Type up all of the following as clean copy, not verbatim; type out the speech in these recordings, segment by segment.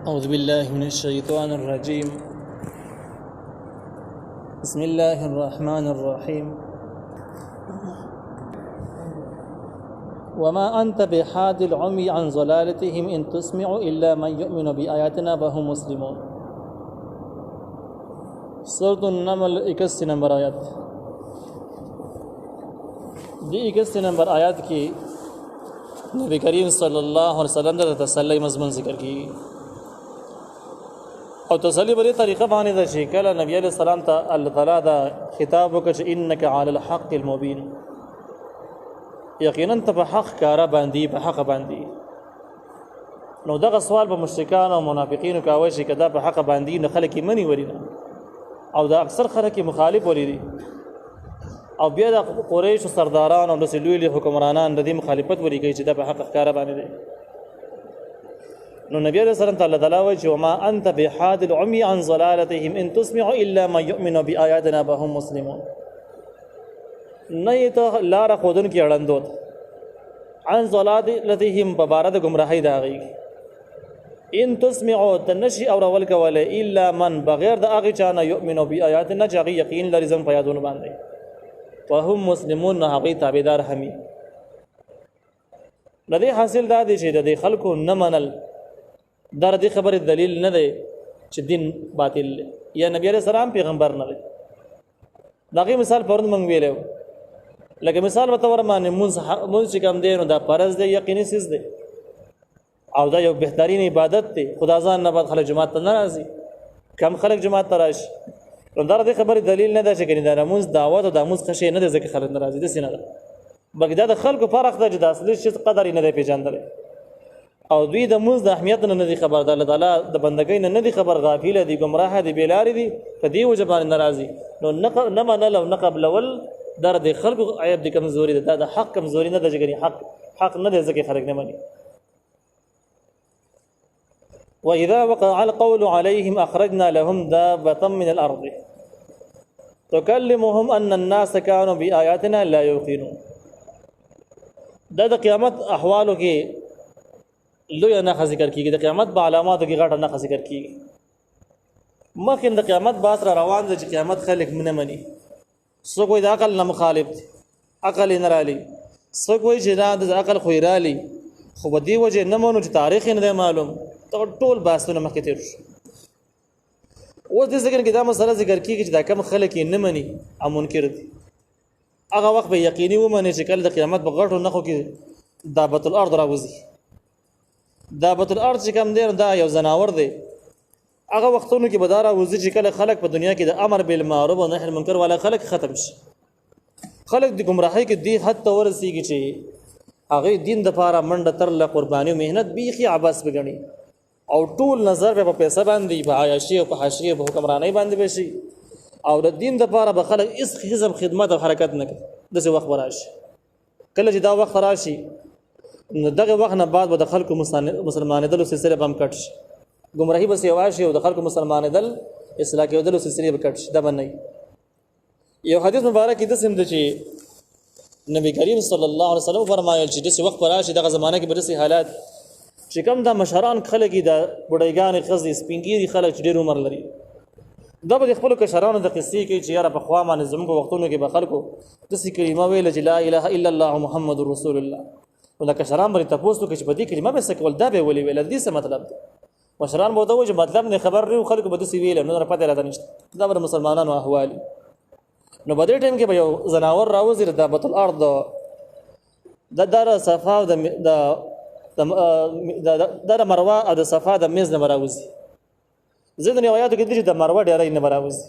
أعوذ بالله من الشيطان الرجيم. بسم الله الرحمن الرحيم. وما أنت بحاد العمي عن ضلالتهم إن تسمع إلا من يؤمن بآياتنا وهم مسلمون. سورة النمل 81 نمبر آیات. دی 81 نمبر آیات کی نبی کریم صلی اللہ علیہ وسلم دا تسلی مضمون ذکر کی او تسلی بری طریقہ باندې دا چې کله نبی علیہ السلام ته الله تعالی دا خطاب وکړ چې انک علی الحق المبین، یقینا ته په حق کارا باندې په حق باندې. نو دغه سوال په مشرکان او منافقین کاوه چې کدا په حق باندې نه خلک منی ولینا او دا اکثر خلک مخالف ولیدي او بیا د قریش سرداران او د لوی حکمرانان د دې مخالفت ولیږي چې دا په حق کارا باندې دي. نو نبی علیہ السلام تعالی وایي چې وما انت بحاد العمي عن ضلالتهم ان تسمع الا من يؤمن بآياتنا وهم مسلمون. نه ته لار خودن کې اړندوت عن ضلالتهم په بار د گمراهی داغي ان تسمعوا تنشي او رول کوله الا من بغیر د اغه چانه يؤمن بآياتنا جاغي یقین لرزم پیادون باندې وهم مسلمون نه هغه تابعدار همي. لدی حاصل دا دي چې د خلکو نه منل در دې خبره دلیل نه دی چې دین باطل یا نبی عليه السلام پیغمبر نه دی. دغه مثال پرون مونږ ویلو لکه مثال وتور باندې مونږ چې کوم دی نو دا فرض دی یقیني سیز دی او دا یو بهترین عبادت دی. خدا ځان نه بعد خلک جماعت ته نه راځي، کم خلک جماعت ته راشي. نو در دې خبره دلیل نه دی چې ګنې دا نماز دعوت او د نماز خشې نه دی ځکه خلک نه راځي. د سینه ده بګدا د خلکو فرق دی چې د اصلي شي قدر نه دی پیژندل او دوی د موز د اهمیت نه دي خبر. د الله تعالی د بندګۍ نه دي خبر، غافل دي، گمراه دي، بیلار دي، په دې وجه باندې ناراضي. نو نه منل او نه قبلول در د خلکو عیب دي، کمزوري ده. د حق کمزوري نه ده چې حق نه ده ځکه خلک نه مني. واذا وقع القول عليهم اخرجنا لهم دابة من الارض تكلمهم ان الناس كانوا بآياتنا لا يوقنون. دا د قیامت احوالو کې لوی نه ذکر کیږي، د قیامت په علاماتو کې غټه نه ذکر کیږي. مخکې د قیامت باس را روان دي چې قیامت خلک نه مني. څوک وایي د عقل نه مخالف دي، عقل نه رالي. څوک وایي چې دا د عقل خو رالي، خو په دې وجه نه مونږ چې تاریخ نه دی معلوم. ټول باسونه مخکې تیر شو. اوس د ذکر کې دا مسله ذکر کیږي چې دا کم خلک نه مني او منکر دي. هغه وخت به یقیني ومني چې کله د قیامت په غټو نخو کې دابة الارض راوځي. دابة الارض چې کوم دی دا یو زناور دی. هغه وختونو کې بدار راوځي چې کله خلک په دنیا کې د امر بالمعروف او نهي عن المنکر والا خلک ختم شي. خلک د گمراهۍ کې دی حد ته ورسیږي چې هغه دین د پاره منډه تر له قرباني او مهنت بیخي عباس بګني او ټول نظر په پیسې باندې په عیاشي او په حاشیه په حکمرانۍ باندې بشي او د دین د پاره به خلک اس حزب خدمت او حرکت نه کوي. دغه وخت راشي، کله چې دا وخت راشي دغه وخت نه بعد به د خلکو مسلمانېدلو سلسله بم کټ شي، گمراهي بس یواشي او د خلکو مسلمانېدل اصلاح کېدلو سلسله به کټ شي. دا باندې یو حدیث مبارک کې د سم د چې نبی کریم صلی الله علیه وسلم فرمایل چې دغه وخت راشي دغه زمانه کې برسي حالات چې کوم د مشران خلک د بډایګان خزي سپینګيري خلک ډېر عمر لري. دا به خپل کشرانو د قصې کې چې یاره په خوا باندې زموږ وختونو کې به خلکو د سې کلمه ویل چې لا اله الا الله محمد رسول الله. ولکه کشران باندې تاسو کې چې په دې کلمه به څه کول دا به ولي ویل دې څه مطلب دی. مشران به دا و چې مطلب نه خبر لري خلکو به د سې ویل نو پته راته نشته. دا به مسلمانانو احوال نو په دې ټیم کې به یو زناور راوځي د دابة الارض د دار صفا او د مروه او د صفا د میز نه راوځي. زیدن روایتو کې دي د مروه ډیرې نه راوځي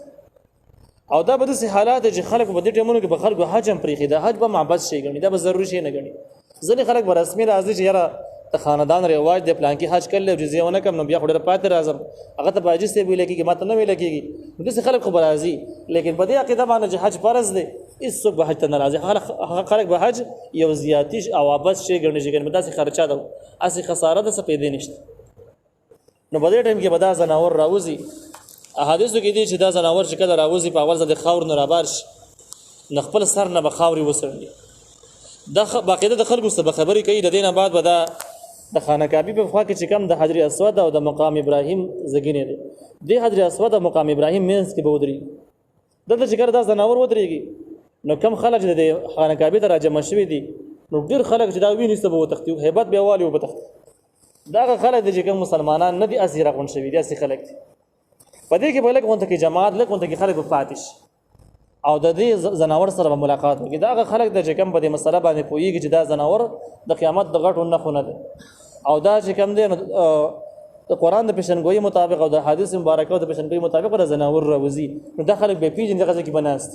او دا به د حالات چې خلک په دې ټیمونو کې به خلکو حج هم پریخي. د حج به معبد شي غني، دا به ضروري شي نه غني. ځنې خلک به رسمي راځي چې یاره د خاندان رواج د پلان کې حج کړل او جزیه ونه کم نو بیا خو ډېر پاتې راځم هغه ته باجی سي ویل کېږي ماته نه ویل کېږي. نو دغه خلک خو راځي لیکن په دې عقیده باندې چې حج فرض دی هیڅ څوک به حج ته ناراضي. خلک به حج یو زیاتیش او واپس شي غني چې ګنې داسې خرچه ده اسی خساره ده څه پیدا نشته. نو په دې ټیم کې به دا زناور راوځي. احادیثو کې دي چې دا زناور چې کله راوځي په اول ځل د خاور نه رابار شي نخپل سر نه به خاوري وسرني. دا باقاعده د خلکو سره خبرې کوي. د دینه بعد به دا د خانه کعبه په خوا کې چې کوم د حجر اسود او د مقام ابراهیم زګینې دي د حجر اسود او مقام ابراهیم مینس کې به ودرېږي دلته چې کړه دا زناور ودرېږي نو کم خلک چې د خانه کعبه ته راجمع شوي دي نو ډېر خلک چې دا ویني څه به وتښتي هیبت بیا والي وبتښتي دا خلک د چې کوم مسلمانان نه دي اسې راغونډ شوي دي اسې خلک دي په دې کې به لږ غونډه کې جماعت لږ غونډه کې خلک به پاتې شي او د دې زناور سره به ملاقات وکړي دا خلک د چې کوم په دې مسله باندې پوهېږي چې دا زناور د قیامت د غټو نښو نه دی او دا چې کوم دی د قرآن د پیشنګویي مطابق او د حدیث مبارکه د پیشنګویي مطابق د زناور راوځي نو دا خلک به پیژني دغه ځای کې به ناست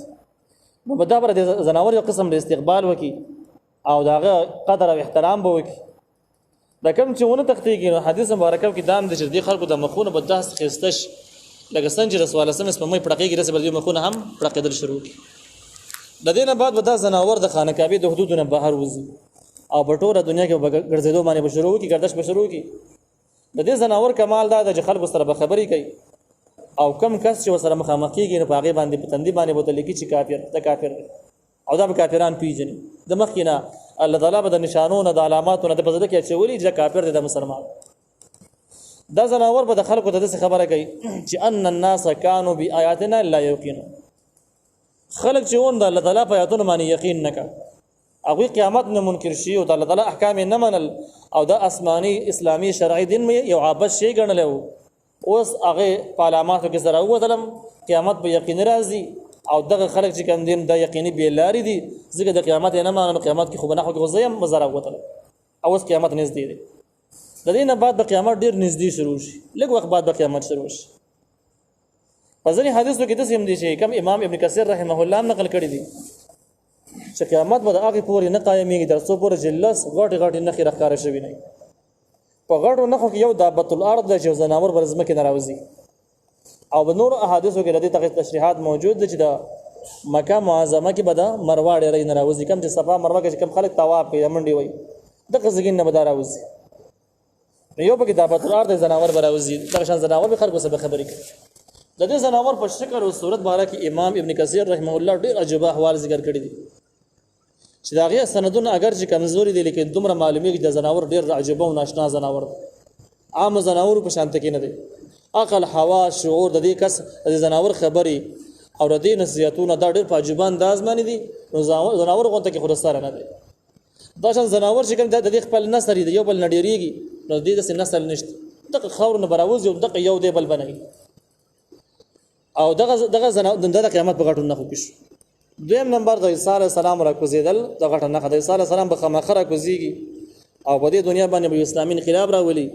نو به دا به د زناور یو قسم د استقبال وکړي او د هغه قدر او احترام به وکړي دا کوم چې ونه تښتېږي نو حدیث مبارکه کې دام دی چې دې خلکو د مخونه به داسې ښایسته شي لکه څنګه چې رسول الله صلی الله علیه وسلم پړقېږي داسې به د مخونه هم پړقېدل شروع کړي د دې نه بعد به دا زناور د خانه کعبې د حدودو نه بهر وځي او په ټوله دنیا کې به ګرځېدو باندې به شروع کړي ګردش به شروع کړي د دې زناور کمال دا ده چې خلکو سره به خبرې کوي او کم کس چې ورسره مخامخ کېږي نو په هغې باندې په تندي باندې به ورته لیکي چې کافر د کافر دی او دا به کافران پیژني د مخکې نه الله تعالی به د نشانو نه د علاماتو نه د په زړه کې اچولي چې کافر دی د مسلمان دا زناور به د خلکو ته داسې خبره کوي چې ان الناس كانوا بآياتنا لا يوقنون خلک چې ون د الله تعالی په آیاتونو باندې یقین نه کوي هغوی قیامت نه منکر شي او د الله تعالی احکام نه منل او د آسماني اسلامي شرعي دین یو عابد شی ګڼلی و اوس هغې په علاماتو کې سره ووتلم قیامت به یقیني راځي او دغه خلک چې کوم دین دا یقیني بې لارې دي ځکه د قیامت یې نه منل قیامت کې خو به نښو کې خو زه یم به زه راووتلم او اوس قیامت نږدې دی د دې نه بعد به قیامت ډېر نږدې شروع شي لږ وخت بعد به قیامت شروع شي په ځینې حدیثو کې داسې هم دي چې کوم امام ابن کثیر رحمه الله هم نقل کړي دي چې قیامت به د هغې پورې نه قایمېږي تر څو پورې چې لس غټې غټې نښې راښکاره شوي نه په غټو نښو کې یو دابة الارض دی چې زناور به ځمکې نه راوځي او په نورو احادیثو کې د دې تشریحات موجود دي چې د مکه معظمه کې به د مروه ډېرۍ نه راوځي کوم چې صفا مروه کې چې کوم خلک طواف کوي یا منډې وایي دغه ځګین نه به دا راوځي نو یو پکې دابة الارض زناور به راوځي دغه شان زناور به خلکو سره خبرې کوي د دې زناور په شکل او صورت باره کې امام ابن کثیر رحمه الله ډېر عجیبه احوال ذکر کړي دي چې د هغې سندونه اگر چې کمزوري دي لیکن دومره معلومیږي د زناور ډېر عجیبه او ناشنا زناور دی عام زناورو په شانته کې نه دی عقل حواس شعور د دې کس د زناور خبرې او د دې نصیحتونه دا ډېر په عجیبه انداز باندې دي نو زناور غونته کې خو سره نه دی دا شان زناور چې کوم د دې خپل نسل دی یو بل نه ډېرېږي نو د دې داسې نسل نشته دغه خاور نه به راوځي او دغه یو دی بل بنوي او دغه د قیامت په غټو نښو کې شو دویم نمبر د عیسی علیه السلام راکوزېدل د غټه نښه د عیسی علیه السلام به خامخا راکوزېږي او په دې دنیا باندې به اسلامي انقلاب راولي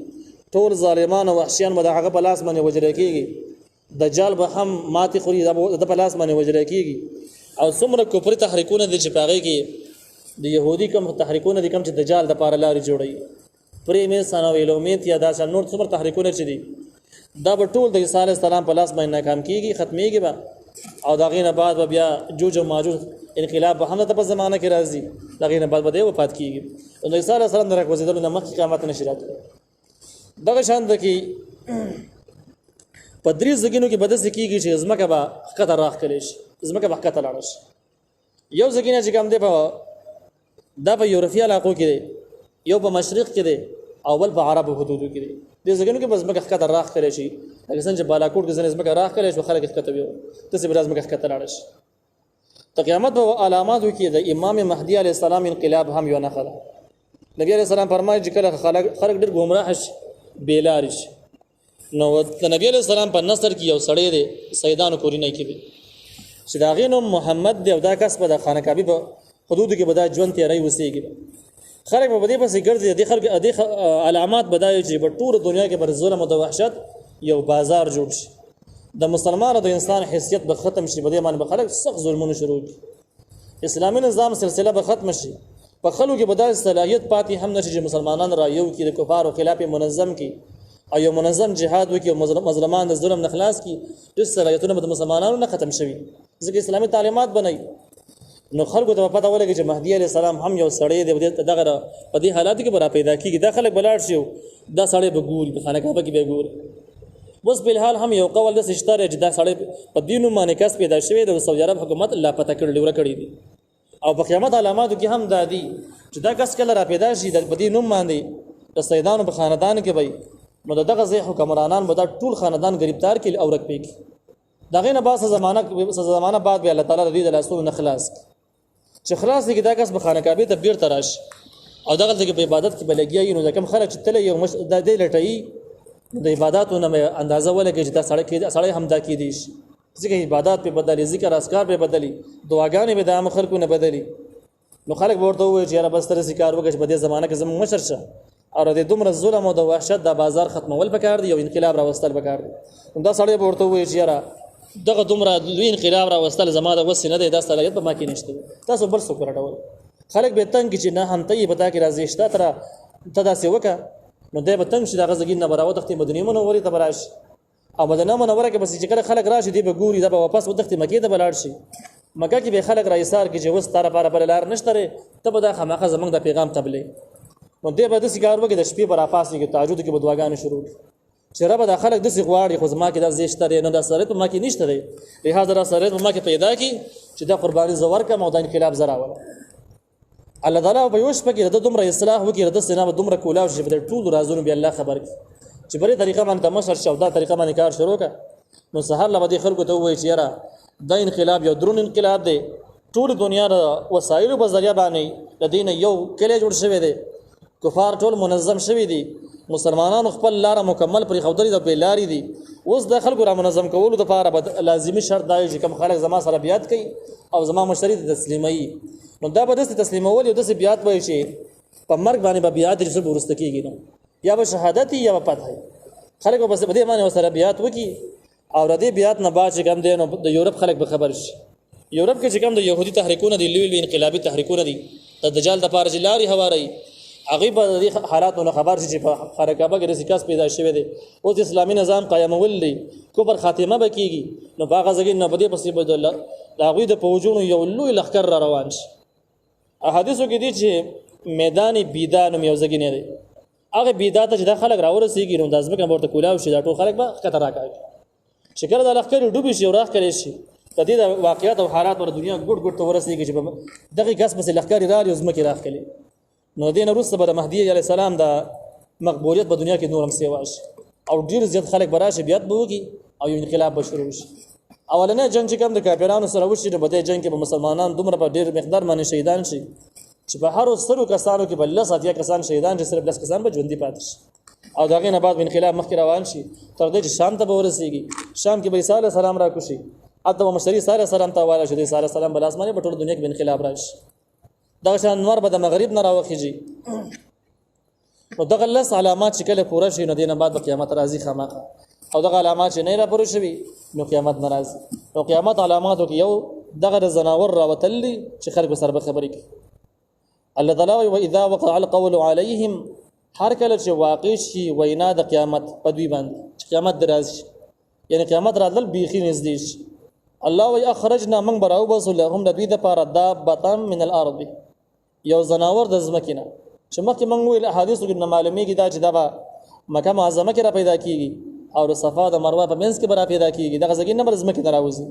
ټول ظالمان او وحشیان به د هغه په لاس باندې وجره کېږي دجال به هم ماتې خوري د په لاس باندې وجره کېږي او څومره کفري تحریکونه دي چې په هغې کې د یهودي کوم تحریکونه دي کوم چې دجال دپاره لارې جوړوي پریمیسن او ایلومیت یا داسې نور څومره تحریکونه چې دي دا به ټول د عیسی علیه السلام په لاس باندې ناکام کېږي ختمېږي به او د هغې نه بعد به بیا جوج او ماجوج انقلاب به هم د په زمانه کې راځي د هغې نه بعد به دی وفات کېږي نو د عیسی علیه السلام د راکوزېدلو نه مخکې قیامت نشي راتلی دغه شان ده کې په درې ځګینو کې به داسې کېږي چې ځمکه به ښکته راښکلی شي ځمکه به ښکته لاړه شي یو ځګینه چې کوم دی دا په یورپي علاقو کې دی یو په مشرق کې دی او بل په عربو حدودو کې دی دې ځګینو کې به ځمکه ښکته راښکلی شي لکه څنګه چې بالاکوټ کې ځینې ځمکه راښکلی شي خلک ښکته وي داسې به ځمکه ښکته لاړه شي د قیامت په علاماتو کې د امام مهدي علیه السلام انقلاب هم یوه نښه ده نبي علیه السلام فرمایي چې کله خلک ډېر ګمراه شي بې لارې شي نو د نبي علیه السلام په نصر کې یو سړی دی سیدانو کورینۍ کې دی چې د هغې نوم محمد دی او دا کس به د خانه کعبې په حدودو کې به دا ژوند تیری اوسېږي خلک به په دې پسې ګرځي د دې علامات به دا وي چې په ټوله دنیا کې به د ظلم او د وحشت یو بازار جوړ شي د مسلمان او د انسان حیثیت به ختم شي په دې باندې به خلک سخت ظلمونه شروع کړي اسلامي نظام سلسله به ختم شي په خلکو کې به دا صلاحیت پاتې هم نه شي چې مسلمانان را یو کړي د کفارو خلاف منظم کړي او یو منظم جهاد وکړي او مظلومان د ظلم نه خلاص کړي ډېر صلاحیتونه به د مسلمانانو نه ختم شوي ځکه اسلامي تعلیمات بنوي نو خلکو ته پته ولګي چې مهدي علیه السلام هم یو سړی دی دغه په دې حالاتو کې به را پیدا کېږي دا خلک به لاړ شي دا سړی به ګوري په خانه کعبه کې به ګوري اوس فلحال هم یو قول داسې شته دی چې دا سړی په دې نوم باندې کس پیدا شوی د سعودي عرب حکومت لاپته کړي ورک کړي دي او په قیامت علاماتو کې هم دا دي چې دا کس کله را پیدا شي په دې نوم باندې د سیدانو په خاندان کې وي نو دغه ځای حکمرانان به دا ټول خاندان گرفتار کړي او رک پیږي دغه نه بعد زمانہ بعد به الله تعالی د دې د لاسونو نه خلاص چې خلاص دي دا کس به خانه کعبه ته بیرته راشي او دغه ځای په عبادت کې بلګي نو کم خلک چې تل یو د دې لټي د عبادتونو اندازه ولګي چې دا سړی هم دا کې دي ځکه عبادت په بدلی ذکر اسکار په بدلی دعاګانې به د عام خلکو نه بدلی نو خلک ورته وایي چې یاره بس تر ذکر وکړي په دې زمانہ کې زموږ مشر شه او د دومره ظلم او د وحشت د بازار ختمول پکار دی او انقلاب راوستل پکار دی دا سړی ورته وایي چې یاره دغه دومره لوی انقلاب راوستل زما د وس نه دی دا صلاحیت په ما کې نشته تاسو بل څه راټول خلک به تنګ چې نه هم ته پتا کې راځي شته تر تداسې وکړه نو دی به تنګ شي دغه ځګین نه براو تختې مدینه منورې ته براش او مدینه منوره کې بس چې کله خلک راشي دی به ګوري دا به واپس ودختې مکې ته بلاړ شي مکه کې به خلک را ایثار کې چې وس تر لپاره بل لار نشته ته به دا خامخا زمنګ د پیغام قبلې نو دی به د سیګار وکړي د شپې پر افاس کې تهجد کې بدواګان شروع چې رب د خلک د سی غواړي خو زما کې د زیشتره نه د سره په ما کې نشته دی لہذا د سره په ما کې پیدا کی چې د قرباني زور کا مودا انقلاب زرا ولا الله تعالی په یوش پکې د دومره اصلاح وکړي د سینما دومره کولاو چې په ټول رازونو به الله خبر کی چې بری طریقه باندې مشر شودا طریقه باندې کار شروع کا نو سحر لا بدی خلکو ته وایي چې یاره د انقلاب یو درون انقلاب دی ټول دنیا د وسایل په ذریعہ باندې د دین یو کله جوړ شوی دی کفار ټول منظم شوی دي مسلمانانو خپل لار مکمل پر خودري د بیلاری دي اوس د خلکو را منظم کولو لپاره لازمی شرط دی چې کوم خلک زما سره بیعت کوي او زما مشتری تسلیمي نو دا به د تسلیمول یو د بیعت وایي چې په مرګ باندې به بیعت رسول ورسته کیږي نو یا به شهادت یا به فتح خلک به بس په دې باندې سره بیعت وکي او ردی بیعت نه بعد چې کوم دی نو د یورپ خلک به خبر شي یورپ کې چې کوم د يهودي تحریکونه دي لوی انقلابي تحریکونه دي د دجال د پاره جلاري هواري هغه به د حالاتونو خبر شي چې په خرکابه کې رسیکاس پیدا شوی دی او اسلامي نظام قائمول دي کوبر خاتمه بکیږي نو باغ ځګین نه بده پسې بده الله دا غوی د پوجونو یو لوی لخر را روان شي احادیثو کې دي چې میدان بیدان یو ځګین دی هغه بیدات چې د خلک راورسیږي نو د ځمکه ورته کولاو شي دا ټول خلک به خطر راکاږي چې کله د لخر ډوبي شي او راخ کړي شي د دې واقعیت او حالات ور دنیا ګډ ګډ ته ورسیږي چې دغه کس بس لخر را لري ځمکه راخ کړي نو دین وروسته به مهدی علیه السلام د مقبولیت په دنیا کې نورم سیواش او ډیر زیات خلک براشه بیات بوږي او یو انقلاب به شروع شي اولنې جنگ چې کوم د کافرانو سره وشي نو په دې جنگ کې به مسلمانان دومره په ډیر مقدار باندې شهیدان شي چې په هر سلو کسانو کې بل ساتیا کسان شهیدان چې صرف 10 کسان به ژوندۍ پاتې شي او داغه نه بعد انقلاب مخکې روان شي تر دې چې شام ته به ورسیږي شام کې به عیسی علیه السلام را کوشي اته مشری ساره سلام ته والا شو دې ساره سلام بل اسمانه په ټول دنیا کې انقلاب راشي دا شان نور به د مغرب نه راوخیږي نو دغه لس علامات چې کله پوره شي نو دینه بعد قیامت راځي خامخا او دغه علامات چې نه را پوره شي نو قیامت ناراض نو قیامت علاماتو کې یو دغه زناور راوتلی چې خلک سره خبرې کوي الله تعالی و اذا وقع القول عليهم هر کله چې واقع شي وینا د قیامت په دوی باندې چې قیامت درازي یعنی قیامت راتل بیخي نږدې شي الله و اخرجنا من براو بس لهم دوی د پاره دابه من الارض یو زناور د زمکینه چې مخکې موږ ویل احادیثو کې معلومیږي دا چې دا مکه معظمه کې را پیدا کیږي او د صفا د مروه په منځ کې را پیدا کیږي دغه ځکه نه زمکه دراوځي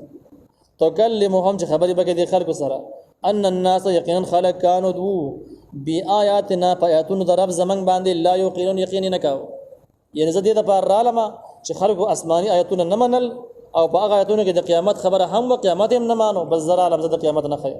تو کلمهم چې خبرې به د خلکو سره ان الناس یقینا خلق كانوا دو بیااتنا فیاتون درب زمن باندې لا یقینون یقین نه کاو یعنی زدي د پر عالمه چې خلکو آسماني آیاتونه نه منل او په هغه آیاتونو کې د قیامت خبره هم و قیامت هم نه مانو بس زرا عالم د قیامت نه خي